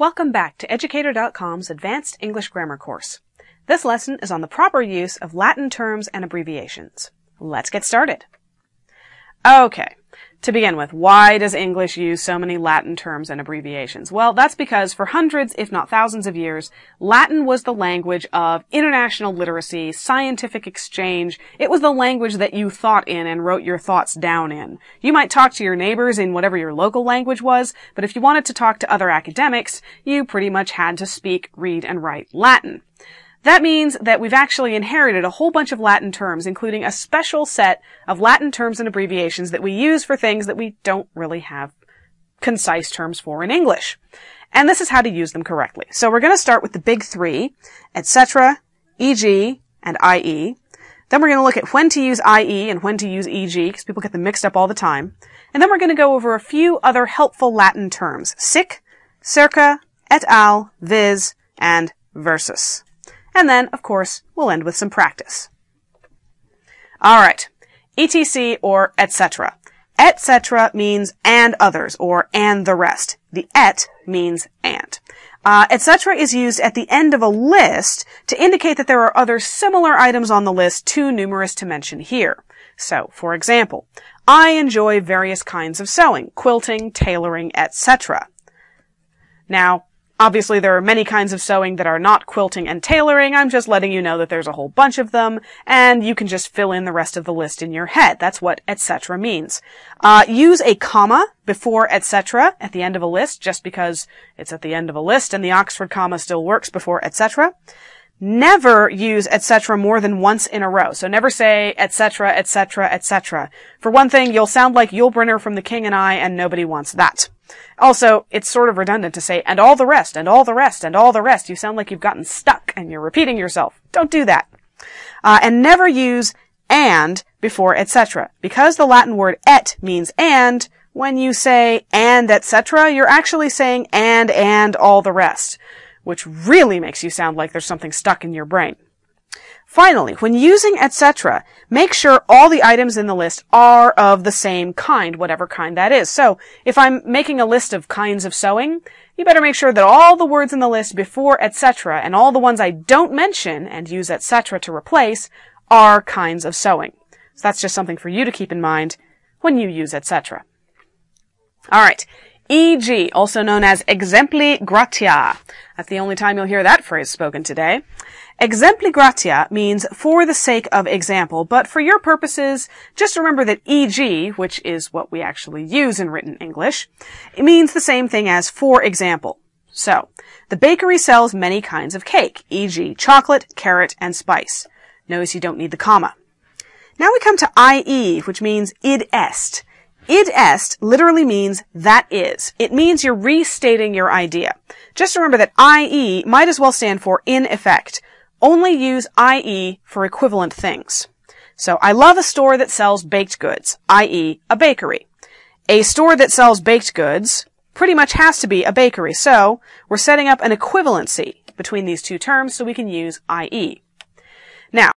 Welcome back to Educator.com's Advanced English Grammar course. This lesson is on the proper use of Latin terms and abbreviations. Let's get started. Okay, to begin with, why does English use so many Latin terms and abbreviations? Well, that's because for hundreds, if not thousands of years, Latin was the language of international literacy, scientific exchange. It was the language that you thought in and wrote your thoughts down in. You might talk to your neighbors in whatever your local language was, but if you wanted to talk to other academics, you pretty much had to speak, read, and write Latin. That means that we've actually inherited a whole bunch of Latin terms, including a special set of Latin terms and abbreviations that we use for things that we don't really have concise terms for in English. And this is how to use them correctly. So we're going to start with the big three, etc., e.g., and i.e. Then we're going to look at when to use i.e. and when to use e.g., because people get them mixed up all the time. And then we're going to go over a few other helpful Latin terms, sic, circa, et al., vis, and versus. And then, of course, we'll end with some practice. Alright, etc. or etc. Etc. means and others, or and the rest. The et means and. Etc. is used at the end of a list to indicate that there are other similar items on the list too numerous to mention here. So, for example, I enjoy various kinds of sewing, quilting, tailoring, etc. Now, obviously, there are many kinds of sewing that are not quilting and tailoring. I'm just letting you know that there's a whole bunch of them, and you can just fill in the rest of the list in your head. That's what etc. means. Use a comma before etc. at the end of a list, just because it's at the end of a list and the Oxford comma still works before etc. Never use etc. more than once in a row. So never say etc., etc., etc. For one thing, you'll sound like Yul Brynner from The King and I, and nobody wants that. Also, it's sort of redundant to say, and all the rest, and all the rest, and all the rest. You sound like you've gotten stuck and you're repeating yourself. Don't do that. And never use and before etc. Because the Latin word et means and, when you say and etc., you're actually saying and all the rest, which really makes you sound like there's something stuck in your brain. Finally, when using etc., make sure all the items in the list are of the same kind, whatever kind that is. So, if I'm making a list of kinds of sewing, you better make sure that all the words in the list before etc. and all the ones I don't mention and use etc. to replace are kinds of sewing. So that's just something for you to keep in mind when you use etc. Alright. E.g., also known as exempli gratia. That's the only time you'll hear that phrase spoken today. Exempli gratia means for the sake of example, but for your purposes, just remember that e.g., which is what we actually use in written English, it means the same thing as for example. So, the bakery sells many kinds of cake, e.g., chocolate, carrot, and spice. Notice you don't need the comma. Now we come to i.e., which means id est. Id est literally means that is. It means you're restating your idea. Just remember that i.e. might as well stand for in effect. Only use i.e. for equivalent things. So, I love a store that sells baked goods, i.e. a bakery. A store that sells baked goods pretty much has to be a bakery, so we're setting up an equivalency between these two terms so we can use i.e. Now,